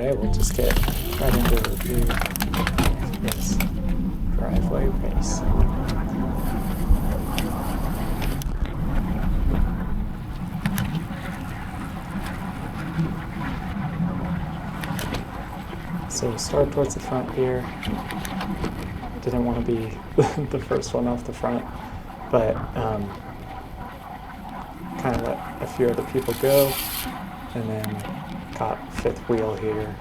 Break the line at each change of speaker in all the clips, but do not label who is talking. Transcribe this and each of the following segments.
Okay, we'll just get right into this driveway race. So start towards the front here. Didn't want to be the first one off the front, but kind of let a few other people go, and then got fifth wheel here.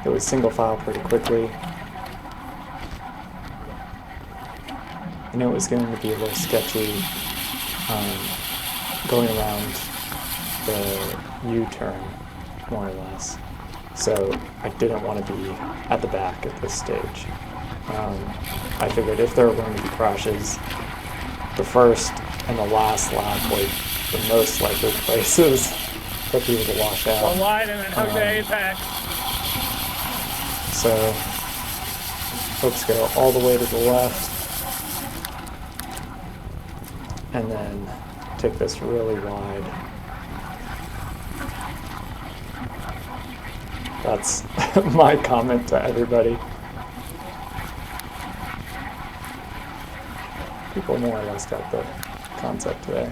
It was single file pretty quickly, and it was going to be a little sketchy going around the U-turn, more or less. So I didn't want to be at the back at this stage. I figured if there were going to be crashes, the first and the last lap were the most likely places for people to wash out.
Go wide and then hug the apex.
So folks go all the way to the left and then take this really wide. That's my comment to everybody. People more or less got the concept there.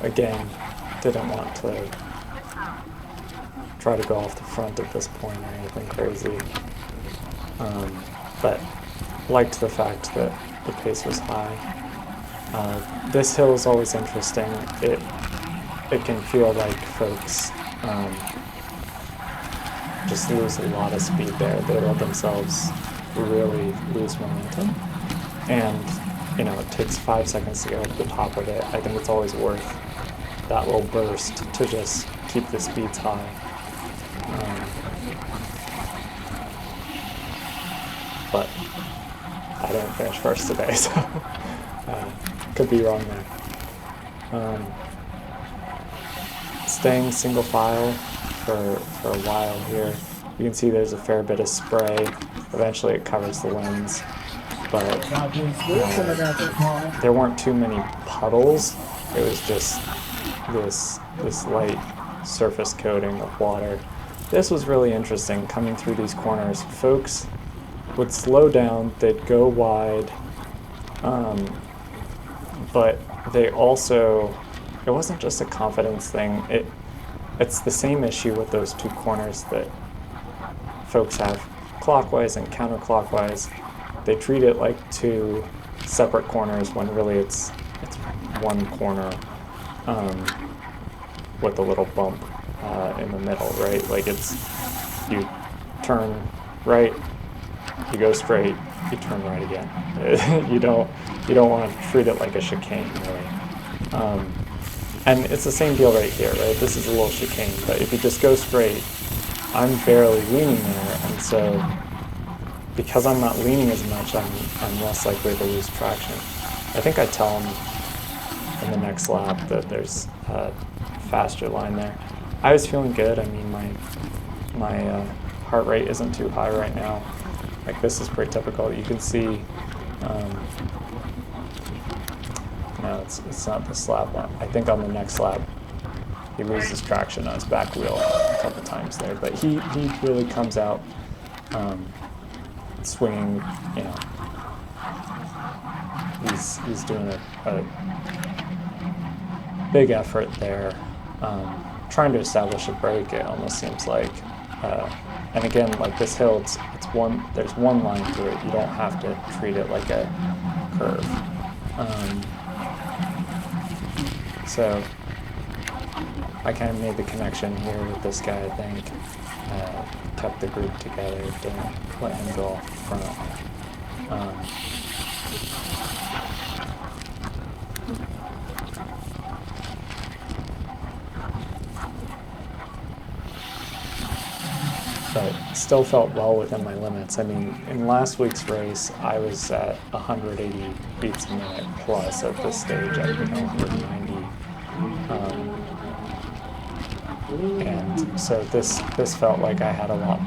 Again, didn't want to try to go off the front at this point or anything crazy. But liked the fact that the pace was high. This hill is always interesting. It can feel like folks just lose a lot of speed there. They let themselves really lose momentum. And, you know, it takes 5 seconds to get over the top of it. I think it's always worth that little burst to just keep the speeds high. But I didn't finish first today, so could be wrong there. Staying single file for a while here. You can see there's a fair bit of spray. Eventually it covers the lens, but there weren't too many puddles. It was just this light surface coating of water. This was really interesting coming through these corners. Folks would slow down, they'd go wide, but they also, it wasn't just a confidence thing. It's the same issue with those two corners that folks have clockwise and counterclockwise. They treat it like two separate corners when really it's one corner with a little bump in the middle, right? Like it's, you turn right, you go straight, you turn right again. You don't want to treat it like a chicane, really. And it's the same deal right here, right? This is a little chicane, but if you just go straight, I'm barely leaning there, and so because I'm not leaning as much, I'm less likely to lose traction. I think I tell them in the next lap that there's a faster line there. I was feeling good. I mean, my heart rate isn't too high right now. Like, this is pretty typical. You can see, no, it's not this lap. I think on the next lap, he loses traction on his back wheel a couple times there, but he really comes out swinging. You know, he's doing a big effort there, trying to establish a break. It almost seems like, and again, like this hill, it's one. There's one line through it. You don't have to treat it like a curve. So I kind of made the connection here with this guy, I think. Kept the group together, didn't let him go off front. But still felt well within my limits. I mean, in last week's race, I was at 180 beats a minute plus. At this stage, I think 190. And so this felt like I had a lot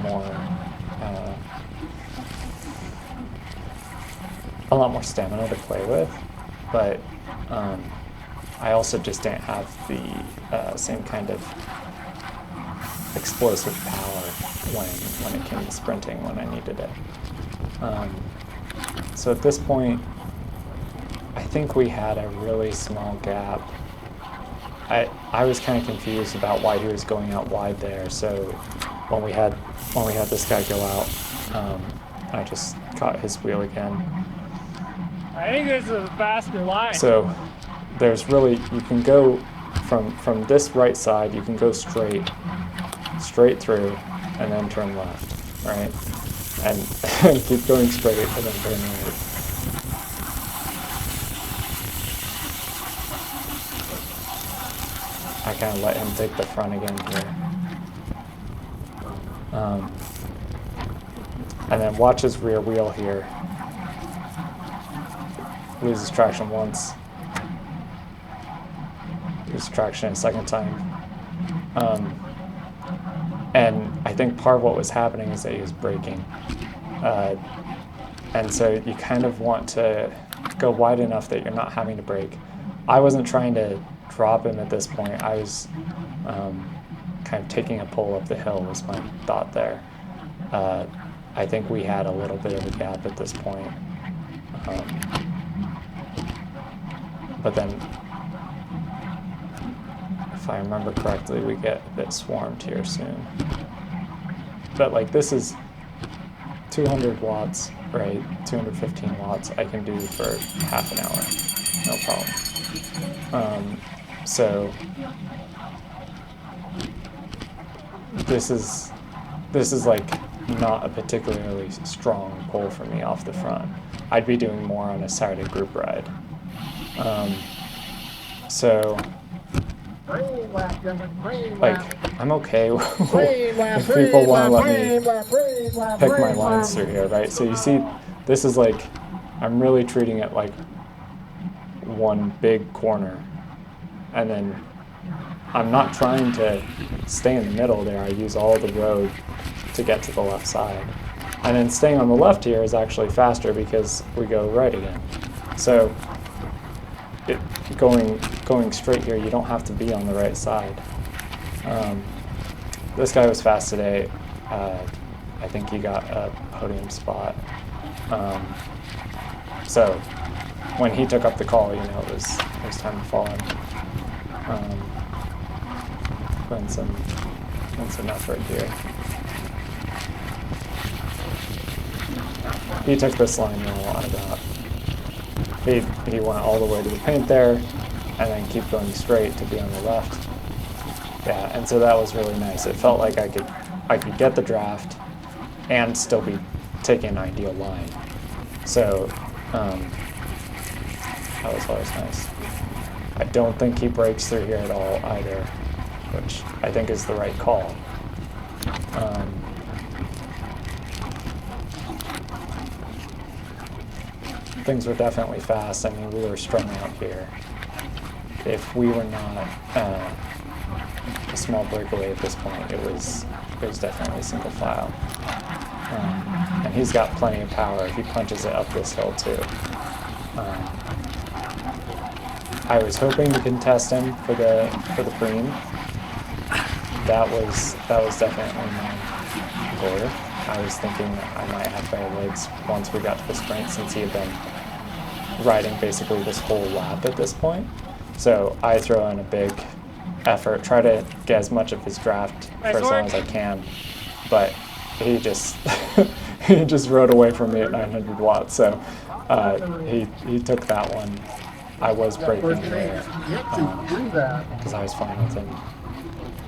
more stamina to play with, but I also just didn't have the same kind of explosive power when it came to sprinting when I needed it. So at this point, I think we had a really small gap. I was kind of confused about why he was going out wide there. So when we had this guy go out, I just caught his wheel again.
I think this is a faster line.
So there's really, you can go from this right side, you can go straight through and then turn left, right? And keep going straight and then turn right. I kind of let him take the front again here. And then watch his rear wheel here. Loses traction once. Loses traction a second time. And I think part of what was happening is that he was braking. And so you kind of want to go wide enough that you're not having to brake. I wasn't trying to drop him at this point. I was kind of taking a pull up the hill was my thought there. I think we had a little bit of a gap at this point. But then, if I remember correctly, we get a bit swarmed here soon. But like this is 200 watts, right? 215 watts I can do for half an hour, no problem. So this is like not a particularly strong pull for me off the front. I'd be doing more on a Saturday group ride. So like I'm okay if people want to let me pick my lines through here, right? So you see, this is like, I'm really treating it like one big corner, and then I'm not trying to stay in the middle there. I use all the road to get to the left side, and then staying on the left here is actually faster because we go right again. So going straight here, you don't have to be on the right side. This guy was fast today. I think he got a podium spot. So when he took up the call, you know, it was time to fall in. Put in some effort here. He took this line a lot about. He went all the way to the paint there, and then keep going straight to be on the left. Yeah, and so that was really nice. It felt like I could get the draft and still be taking an ideal line. So that was always nice. I don't think he breaks through here at all either, which I think is the right call. Things were definitely fast. I mean, we were strung out here. If we were not a small breakaway at this point, it was definitely single file. And he's got plenty of power. He punches it up this hill too. I was hoping to contest him for the preem. That was definitely my goal. I was thinking that I might have better legs once we got to the sprint, since he had been riding basically this whole lap at this point. So I throw in a big effort, try to get as much of his draft for as long as I can, but he just he just rode away from me at 900 watts. So he took that one. I was braking there because I was fine with him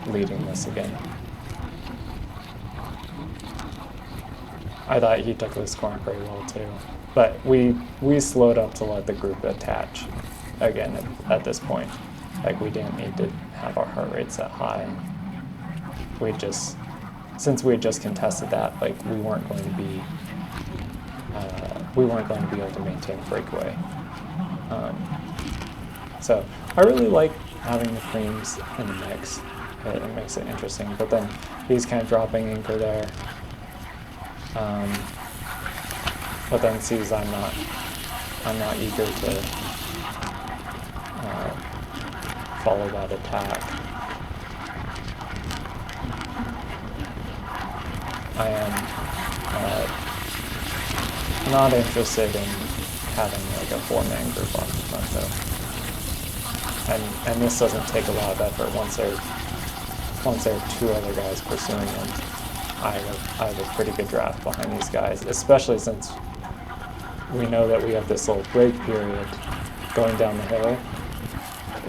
leading this again. I thought he took this corner pretty well too, but we slowed up to let the group attach again at this point. Like, we didn't need to have our heart rates that high. We just, since we had just contested that, like, we weren't going to be able to maintain a breakaway. So I really like having the creams in the mix. It makes it interesting. But then he's kind of dropping anchor there. But then sees I'm not eager to follow that attack. I am not interested in having like a 4-man group on the front though. And this doesn't take a lot of effort once there are 2 other guys pursuing him. I have a pretty good draft behind these guys, especially since we know that we have this little break period going down the hill.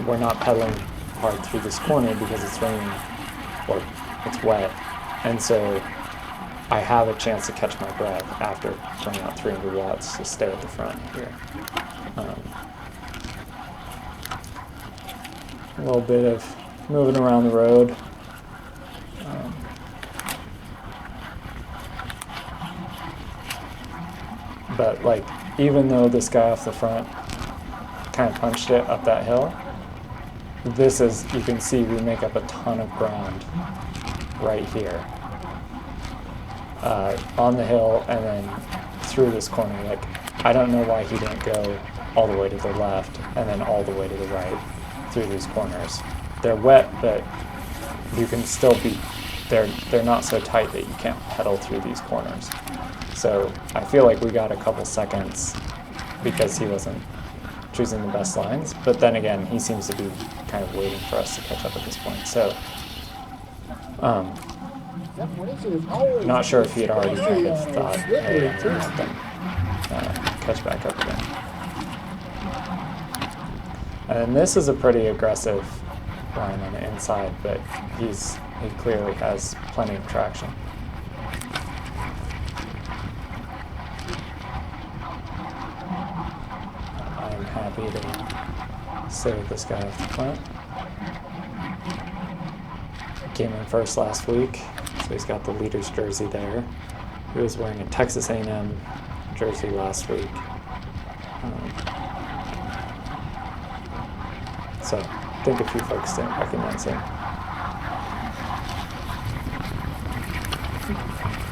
We're not pedaling hard through this corner because it's raining or it's wet, and so I have a chance to catch my breath after burning out 300 watts to stay at the front here. A little bit of moving around the road. But like, even though this guy off the front kind of punched it up that hill, this is, you can see we make up a ton of ground right here. On the hill and then through this corner. Like, I don't know why he didn't go all the way to the left and then all the way to the right through these corners. They're wet, but you can still be, they're not so tight that you can't pedal through these corners. So I feel like we got a couple seconds because he wasn't choosing the best lines, but then again, he seems to be kind of waiting for us to catch up at this point. So, not sure if he had already kind of thought, hey, I'm gonna let them catch back up again. And this is a pretty aggressive line on the inside, but he clearly has plenty of traction. I'm happy to stay with this guy off the front. Came in first last week, so he's got the leader's jersey there. He was wearing a Texas A&M jersey last week. So I think a few folks didn't recognize him.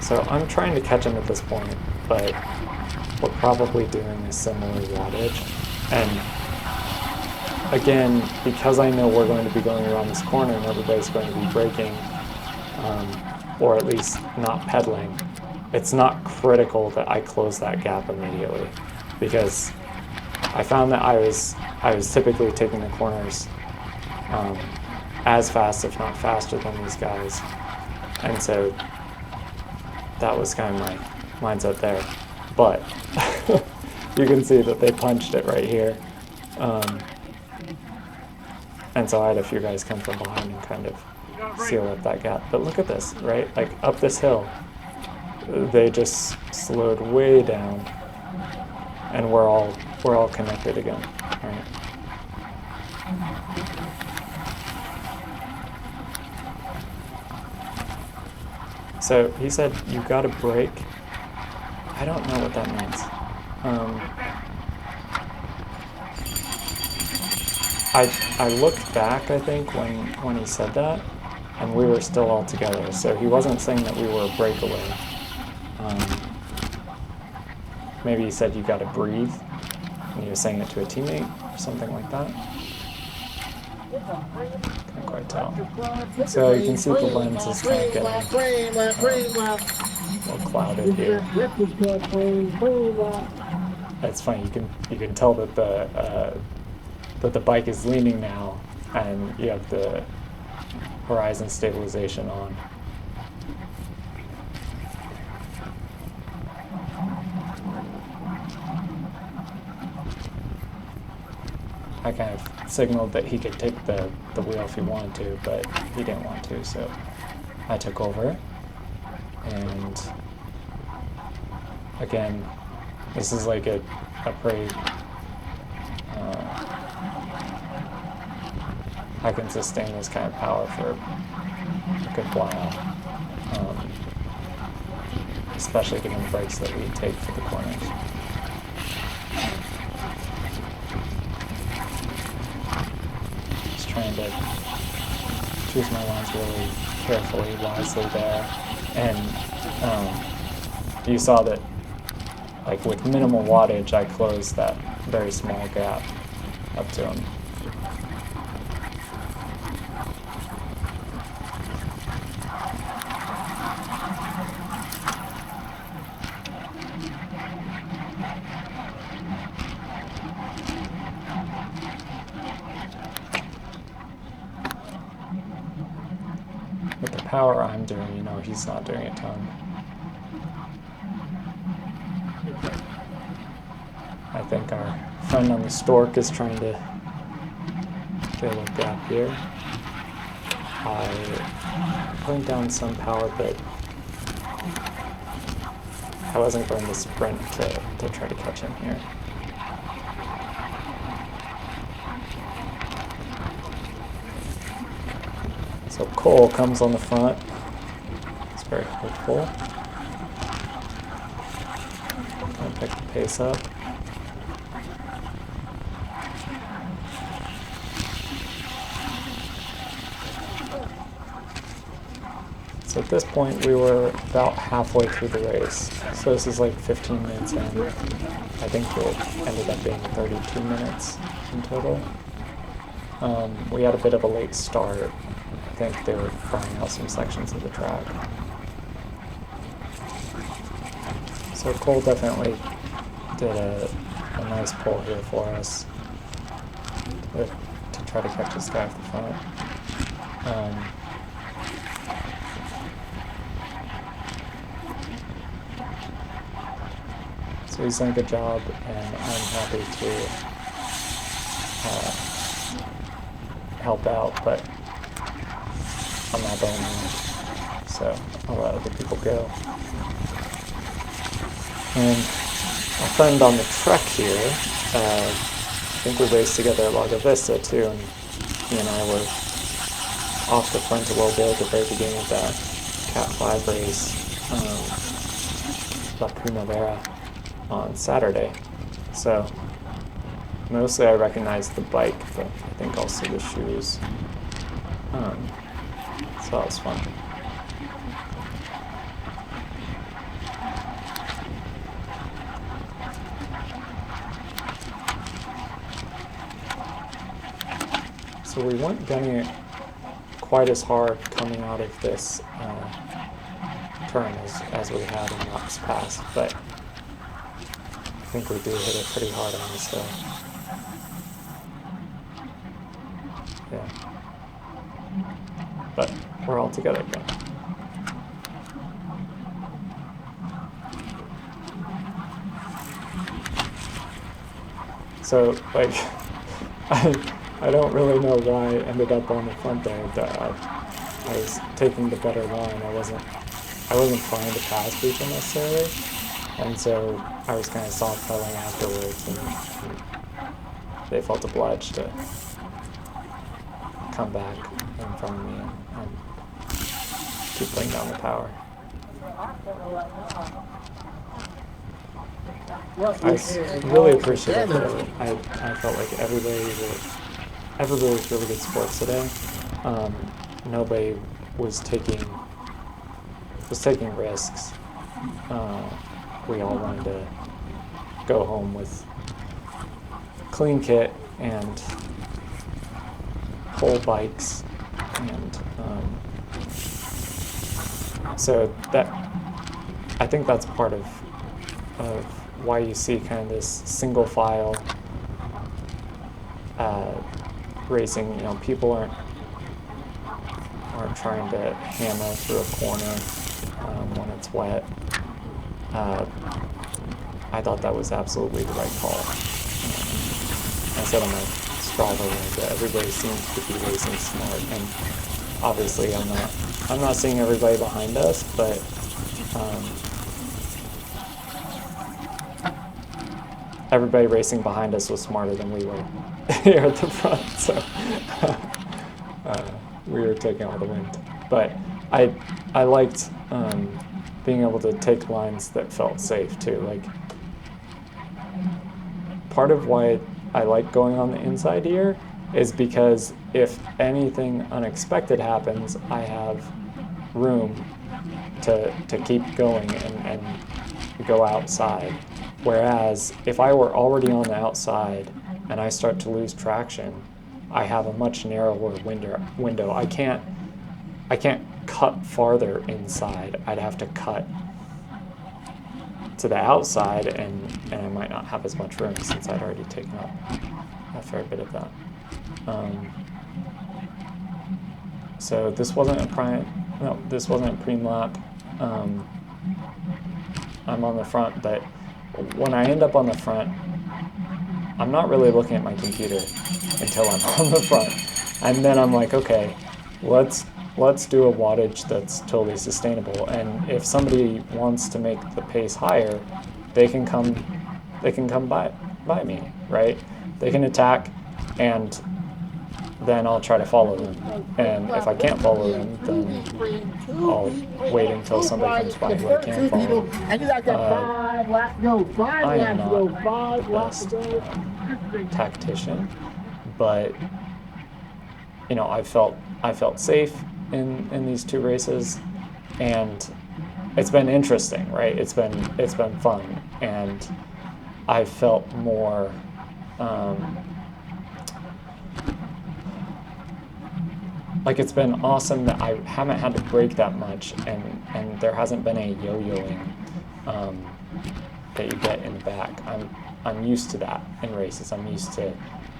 So I'm trying to catch him at this point, but we're probably doing a similar wattage. And again, because I know we're going to be going around this corner and everybody's going to be braking, or at least not pedaling, it's not critical that I close that gap immediately, because I found that I was typically taking the corners as fast, if not faster, than these guys, and so that was kind of my mindset there. But you can see that they punched it right here. And so I had a few guys come from behind and kind of seal up that gap. But look at this, right? Like, up this hill, they just slowed way down, and we're all connected again, right? So he said, you gotta brake. I don't know what that means. I looked back, I think, when he said that, and we were still all together. So he wasn't saying that we were a breakaway. Maybe he said you gotta breathe, and he was saying it to a teammate or something like that. Can't quite tell. So you can see the lens is kind of getting a little clouded here. It's funny, you can tell that the bike is leaning now, and you have the horizon stabilization on. I kind of signaled that he could take the wheel if he wanted to, but he didn't want to, so I took over. And again, this is like a pretty I can sustain this kind of power for a good while, especially given the brakes that we take for the corners. Just trying to choose my lines really carefully, wisely there, and you saw that, like, with minimal wattage, I closed that very small gap up to him. power I'm doing, you know, he's not doing a ton. I think our friend on the stork is trying to get a little gap here. I putting down some power, but I wasn't going to sprint to try to catch him here. So Cole comes on the front. It's very hopeful. Trying to pick the pace up. So at this point, we were about halfway through the race. So this is like 15 minutes in. I think it ended up being 32 minutes in total. We had a bit of a late start. I think they were trying out some sections of the track. So Cole definitely did a nice pull here for us to try to catch this guy at the front. So he's done a good job, and I'm happy to help out, but I'm not going in, so I'll let other people go. And a friend on the trek here, I think we raced together at Lago Vista too, and he and I were off the front a little bit at the very beginning of that Cat 5 race, La Primavera, on Saturday. So mostly I recognized the bike, but I think also the shoes. So that was fun. So we weren't gunning it quite as hard coming out of this turn as we had in laps past, but I think we do hit it pretty hard on this hill. Yeah. But we're all together again. So, like, I don't really know why I ended up on the front there. I was taking the better line. I wasn't trying to pass people necessarily. And so I was kind of soft pedaling afterwards, and they felt obliged to come back in front of me and keep laying down the power. I really appreciate it. I felt like everybody was really good sports today. Nobody was taking risks. We all wanted to go home with clean kit and whole bikes, and so that, I think that's part of why you see kind of this single file racing. You know, people aren't trying to hammer through a corner when it's wet. I thought that was absolutely the right call. I said on my Strava that everybody seems to be racing smart, and obviously I'm not seeing everybody behind us, but everybody racing behind us was smarter than we were here at the front, so we were taking all the wind. But I liked being able to take lines that felt safe too. Like, part of why I like going on the inside here is because if anything unexpected happens, I have room to keep going and go outside. Whereas if I were already on the outside and I start to lose traction, I have a much narrower window. I can't cut farther inside. I'd have to cut to the outside, and I might not have as much room since I'd already taken up a fair bit of that. So this wasn't a no, this wasn't a preem lap. I'm on the front, but when I end up on the front, I'm not really looking at my computer until I'm on the front. And then I'm like, okay, let's do a wattage that's totally sustainable. And if somebody wants to make the pace higher, they can come by me, right? They can attack, and then I'll try to follow them. And if I can't follow them, then I'll wait until somebody comes by who I can follow. I am not the best tactician, but you know, I felt safe in these two races, and it's been interesting, right? It's been fun, and I felt more like it's been awesome that I haven't had to brake that much, and there hasn't been a yo-yoing that you get in the back. I'm used to that in races. I'm used to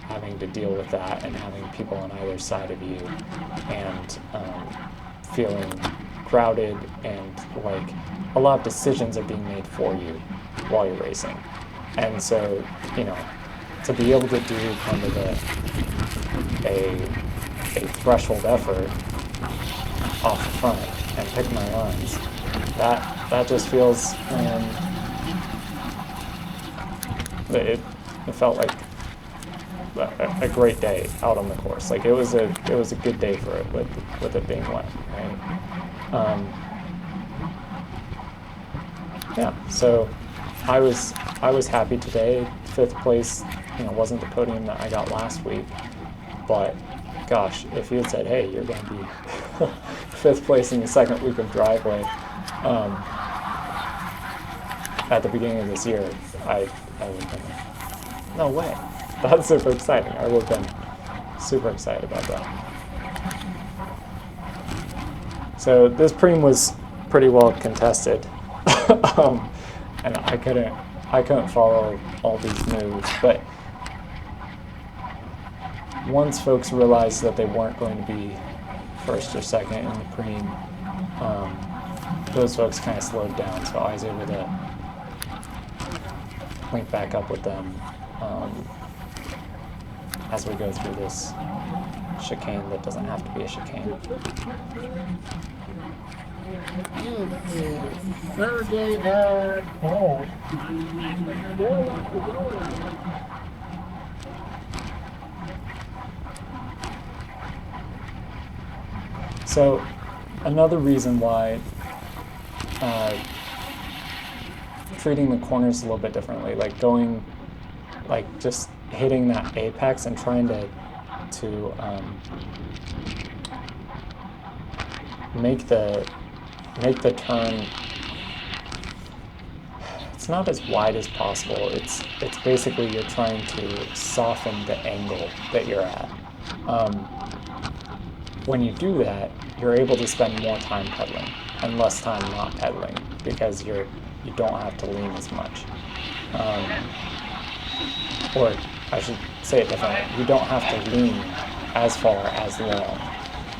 having to deal with that and having people on either side of you, and feeling crowded, and like a lot of decisions are being made for you while you're racing. And so, you know, to be able to do kind of a threshold effort off the front and pick my lines, that just feels it felt like a great day out on the course. Like it was a good day for it with it being wet, right? Yeah, so I was happy today. 5th place, you know, wasn't the podium that I got last week, but gosh, if you had said, hey, you're going to be 5th place in the 2nd week of driveway at the beginning of this year, I would have been, no way. That's super exciting. I would have been super excited about that. So this preem was pretty well contested, and I couldn't follow all these moves, but once folks realized that they weren't going to be 1st or 2nd in the preem, those folks kind of slowed down, so I was able to link back up with them as we go through this chicane that doesn't have to be a chicane. So another reason why treating the corners a little bit differently, like going, like just hitting that apex and trying to make the turn, it's not as wide as possible. It's basically you're trying to soften the angle that you're at. When you do that, you're able to spend more time pedaling and less time not pedaling, because you don't have to lean as much. Or I should say it differently, you don't have to lean as far as long.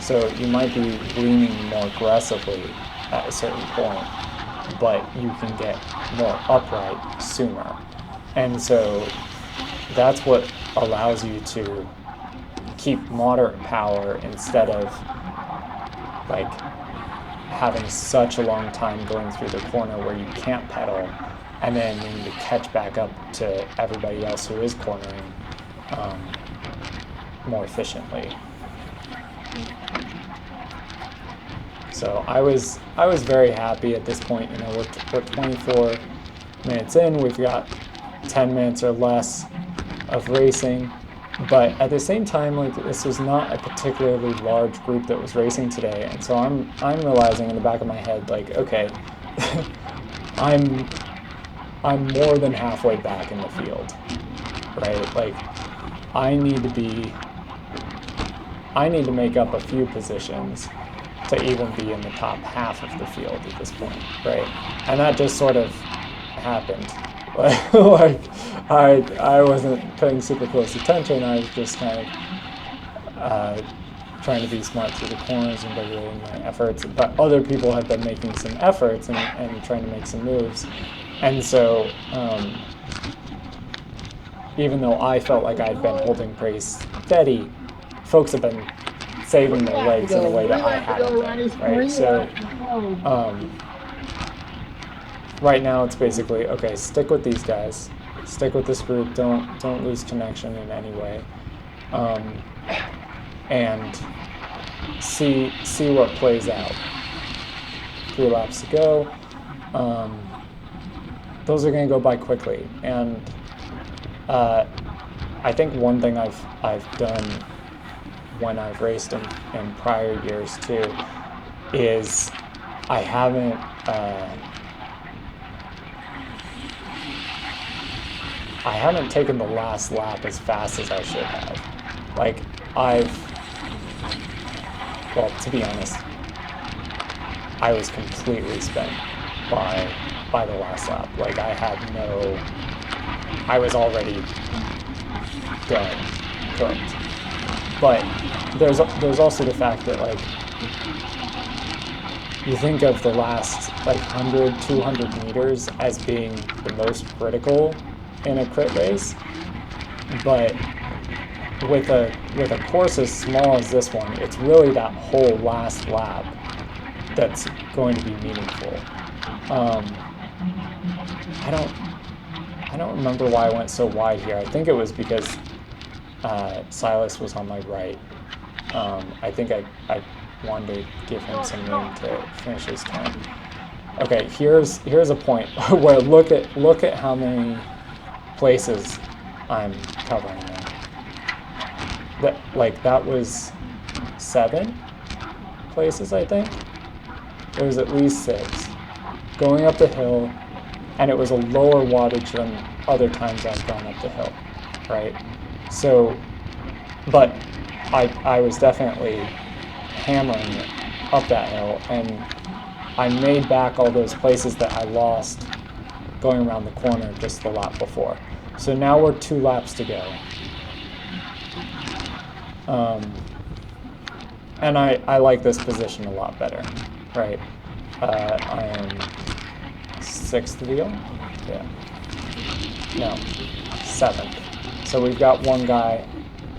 So you might be leaning more aggressively at a certain point, but you can get more upright sooner. And so that's what allows you to keep moderate power instead of like having such a long time going through the corner where you can't pedal, and then you need to catch back up to everybody else who is cornering more efficiently. So I was very happy at this point. You know, we're 24 minutes in. We've got 10 minutes or less of racing, but at the same time, like, this was not a particularly large group that was racing today, and so I'm realizing in the back of my head, like, okay, I'm more than halfway back in the field, right? Like, I need to make up a few positions to even be in the top half of the field at this point, right? And that just sort of happened. Like, I wasn't paying super close attention. I was just kind of trying to be smart through the corners and regulating my efforts, but other people have been making some efforts and trying to make some moves. And so, even though I felt like I'd been holding pretty steady, folks have been saving their legs in a way that I hadn't been, right? So, right now it's basically, okay, stick with these guys, stick with this group, don't lose connection in any way, and see what plays out. 3 laps to go. Those are going to go by quickly, and I think one thing I've done when I've raced in prior years too is I haven't taken the last lap as fast as I should have. Like well, to be honest, I was completely spent by the last lap. Like I was already done, cooked. But there's also the fact that, like, you think of the last, like, 100, 200 meters as being the most critical in a crit race, but with a course as small as this one, it's really that whole last lap that's going to be meaningful. I don't remember why I went so wide here. I think it was because Silas was on my right. I think I wanted to give him some room to finish his time. Okay, here's a point where look at how many places I'm covering now. That was 7 places, I think. It was at least 6. Going up the hill, and it was a lower wattage than other times I've gone up the hill, right? So, but I was definitely hammering it up that hill, and I made back all those places that I lost going around the corner just the lap before. So now we're 2 laps to go. And I like this position a lot better, right? I am 6th wheel? Yeah. No, 7th. So we've got one guy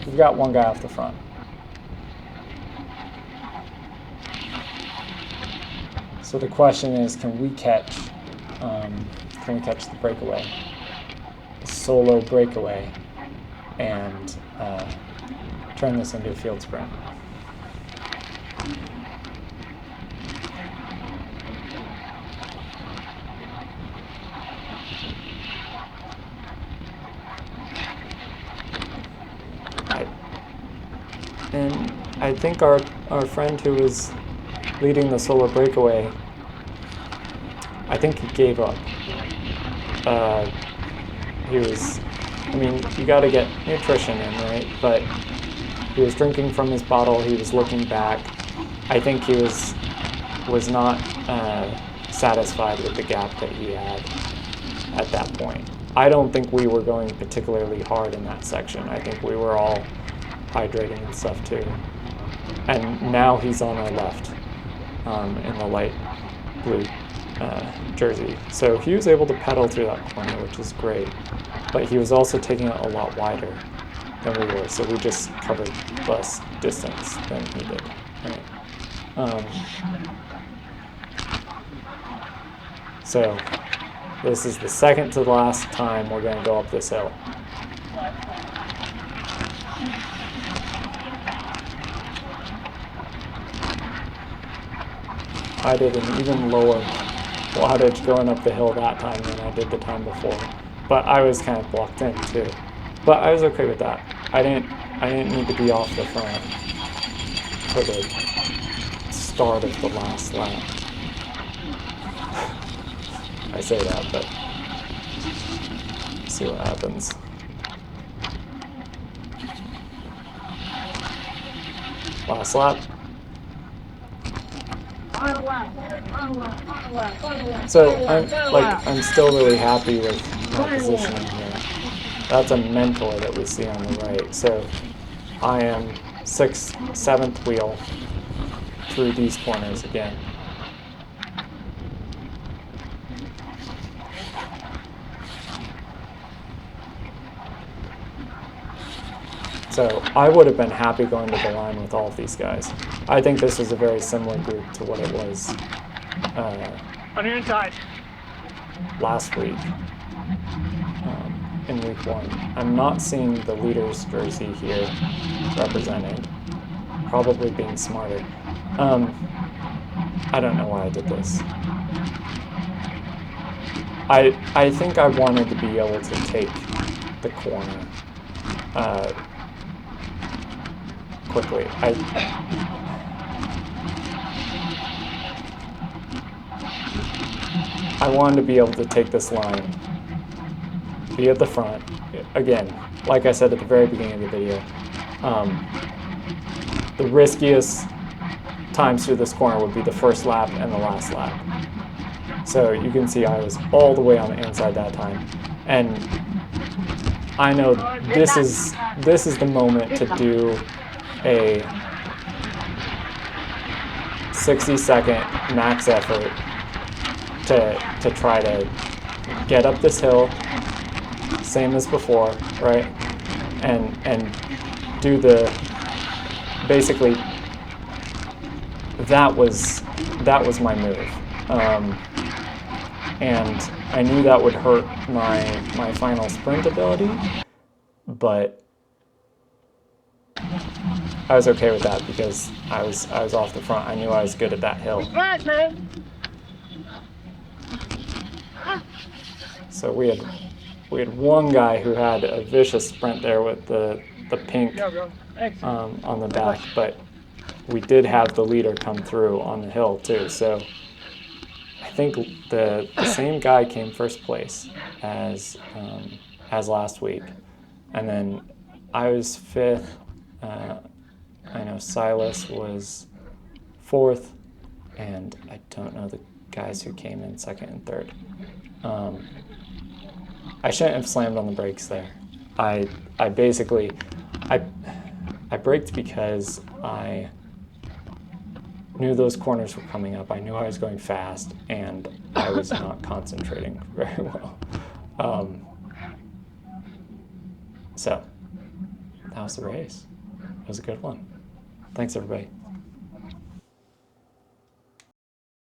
off the front. So the question is, can we catch the breakaway, a solo breakaway, and turn this into a field sprint? And I think our friend who was leading the solo breakaway, I think he gave up. You got to get nutrition in, right? But he was drinking from his bottle. He was looking back. I think he was not satisfied with the gap that he had at that point. I don't think we were going particularly hard in that section. I think we were all hydrating and stuff too. And now he's on our left in the light blue jersey. So he was able to pedal through that corner, which is great. But he was also taking it a lot wider than we were, so we just covered less distance than he did. Right? So this is the second to the last time we're going to go up this hill. I did an even lower wattage going up the hill that time than I did the time before, but I was kind of blocked in too. But I was okay with that. I didn't need to be off the front for the start of the last lap. I say that, but see what happens. Last lap. So I'm still really happy with my positioning here. That's a mentor that we see on the right. So I am 6th, 7th wheel through these corners again. So I would have been happy going to the line with all of these guys. I think this is a very similar group to what it was
On your inside.
last week in week 1. I'm not seeing the leader's jersey here represented. Probably being smarter. I don't know why I did this. I think I wanted to be able to take the corner quickly. I wanted to be able to take this line, be at the front. Again, like I said at the very beginning of the video, the riskiest times through this corner would be the first lap and the last lap. So you can see I was all the way on the inside that time. And I know this is the moment to do a 60-second max effort to try to get up this hill, same as before, right? And do the basically that was my move. And I knew that would hurt my final sprint ability, but I was okay with that because I was off the front. I knew I was good at that hill. So we had one guy who had a vicious sprint there with the pink on the back, but we did have the leader come through on the hill too. So I think the same guy came first place as last week, and then I was 5th. I know Silas was 4th, and I don't know the guys who came in 2nd and 3rd. I shouldn't have slammed on the brakes there. I basically braked because I knew those corners were coming up. I knew I was going fast, and I was not concentrating very well. So that was the race. It was a good one. Thanks, everybody.